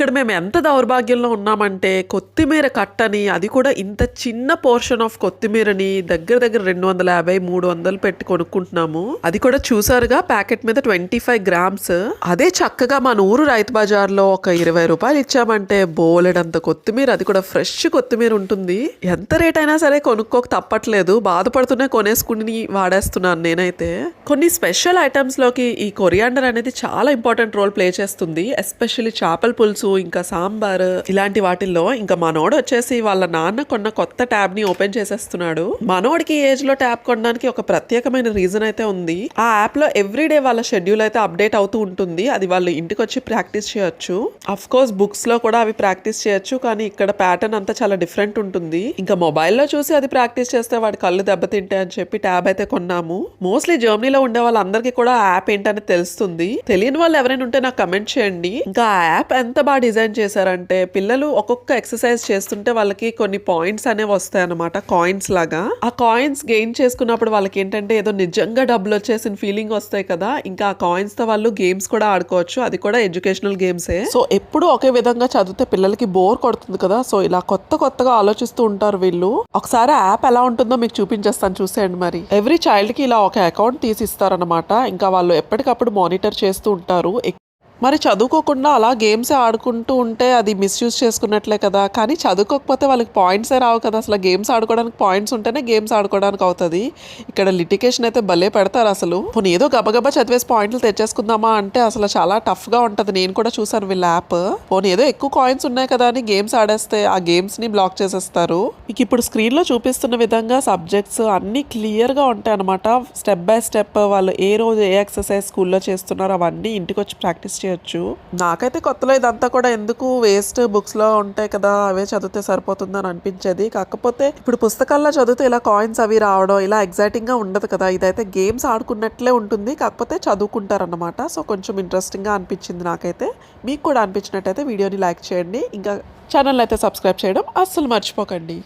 ఇక్కడ మేము ఎంత దౌర్భాగ్యంలో ఉన్నామంటే కొత్తిమీర కట్టని, అది కూడా ఇంత చిన్న పోర్షన్ ఆఫ్ కొత్తిమీరని దగ్గర దగ్గర 250 300 పెట్టి కొనుక్కుంటున్నాము. అది కూడా చూసారుగా ప్యాకెట్ మీద 25 గ్రామ్స్. అదే చక్కగా మన ఊరు రైతు బజార్లో ఒక 20 రూపాయలు ఇచ్చామంటే బోలెడంత కొత్తిమీర, అది కూడా ఫ్రెష్ కొత్తిమీర ఉంటుంది. ఎంత రేట్ అయినా సరే కొనుక్కోక తప్పట్లేదు, బాధపడుతూనే కొనేసుకుని వాడేస్తున్నాను నేనైతే. కొన్ని స్పెషల్ ఐటమ్స్ లోకి ఈ కొరియాండర్ అనేది చాలా ఇంపార్టెంట్ రోల్ ప్లే చేస్తుంది. ఎస్పెషల్లీ చేపల పులుసు, ఇంకా సాంబార్, ఇలాంటి వాటిల్లో. ఇంకా మనోడు వచ్చేసి వాళ్ళ నాన్న కొన్న కొత్త ట్యాబ్ ని ఓపెన్ చేసేస్తున్నాడు. మనోడికి ఏజ్ లో ట్యాబ్ కొనడానికి ఒక ప్రత్యేకమైన రీజన్ అయితే ఉంది. ఆ యాప్ లో ఎవ్రీడే వాళ్ళ షెడ్యూల్ అయితే అప్డేట్ అవుతూ ఉంటుంది. అది వాళ్ళు ఇంటికి వచ్చి ప్రాక్టీస్ చేయొచ్చు. అఫ్ కోర్స్ బుక్స్ లో కూడా అవి ప్రాక్టీస్ చేయొచ్చు, కానీ ఇక్కడ ప్యాటర్న్ అంతా చాలా డిఫరెంట్ ఉంటుంది. ఇంకా మొబైల్లో చూసి అది ప్రాక్టీస్ చేస్తే వాడి కళ్ళు దెబ్బతింటాయి అని చెప్పి ట్యాబ్ అయితే కొన్నాము. మోస్ట్లీ జర్మనీలో ఉండే వాళ్ళందరికీ కూడా ఆ యాప్ ఏంటనేది తెలుస్తుంది. తెలియని వాళ్ళు ఎవరైనా ఉంటే నాకు కమెంట్ చేయండి. ఇంకా ఆ యాప్ ఎంత బాగా డిజైన్ చేశారంటే పిల్లలు ఒక్కొక్క ఎక్సర్సైజ్ చేస్తుంటే వాళ్ళకి కొన్ని పాయింట్స్ అనేవి వస్తాయి అన్నమాట, కాయిన్స్ లాగా. ఆ కాయిన్స్ గెయిన్ చేసుకున్నప్పుడు వాళ్ళకి ఏంటంటే ఏదో నిజంగా డబ్బులు వచ్చేసిన ఫీలింగ్ వస్తాయి కదా. ఇంకా ఆ కాయిన్స్ తో వాళ్ళు గేమ్స్ కూడా ఆడుకోవచ్చు, అది కూడా ఎడ్యుకేషనల్ గేమ్సే. సో ఎప్పుడు ఒకే విధంగా చదివితే పిల్లలకి బోర్ కొడుతుంది కదా. సో ఇలా కొత్తగా ఆలోచిస్తూ ఉంటారు వీళ్ళు. ఒకసారి ఆ యాప్ ఎలా ఉంటుందో మీకు చూపించేస్తాను, చూసేయండి. మరి ఎవ్రీ చైల్డ్ కి ఇలా ఒక అకౌంట్ తీసిస్తారనమాట. ఇంకా వాళ్ళు ఎప్పటికప్పుడు మానిటర్ చేస్తూ ఉంటారు. మరి చదువుకోకుండా అలా గేమ్స్ ఆడుకుంటూ ఉంటే అది మిస్యూజ్ చేసుకున్నట్లే కదా. కానీ చదువుకోకపోతే వాళ్ళకి పాయింట్సే రావు కదా. అసలు గేమ్స్ ఆడుకోవడానికి పాయింట్స్ ఉంటేనే గేమ్స్ ఆడుకోవడానికి అవుతుంది. ఇక్కడ లిటికేషన్ అయితే భలే పెడతారు అసలు. పోనీ ఏదో గబగబా చదివేసి పాయింట్లు తెచ్చేసుకుందామా అంటే అసలు చాలా టఫ్గా ఉంటుంది. నేను కూడా చూసాను వీళ్ళ యాప్. పోనీ ఏదో ఎక్కువ కాయిన్స్ ఉన్నాయి కదా అని గేమ్స్ ఆడేస్తే ఆ గేమ్స్ని బ్లాక్ చేసేస్తారు. మీకు ఇప్పుడు స్క్రీన్లో చూపిస్తున్న విధంగా సబ్జెక్ట్స్ అన్నీ క్లియర్గా ఉంటాయి అనమాట. స్టెప్ బై స్టెప్ వాళ్ళు ఏ రోజు ఏ ఎక్సర్సైజ్ స్కూల్లో చేస్తున్నారో అవన్నీ ఇంటికి వచ్చి ప్రాక్టీస్ చేయొచ్చు. నాకైతే కొత్తలో ఇదంతా కూడా ఎందుకు వేస్ట్, బుక్స్ లో ఉంటాయి కదా అవే చదివితే సరిపోతుందని అనిపించేది. కాకపోతే ఇప్పుడు పుస్తకాల్లో చదివితే ఇలా కాయిన్స్ అవి రావడం ఇలా ఎగ్జైటింగ్ గా ఉండదు కదా. ఇదైతే గేమ్స్ ఆడుకున్నట్లే ఉంటుంది, కాకపోతే చదువుకుంటారన్నమాట. సో కొంచెం ఇంట్రెస్టింగ్ గా అనిపించింది నాకైతే. మీకు కూడా అనిపించినట్టయితే వీడియోని లైక్ చేయండి, ఇంకా ఛానల్ అయితే సబ్స్క్రైబ్ చేయడం అస్సలు మర్చిపోకండి.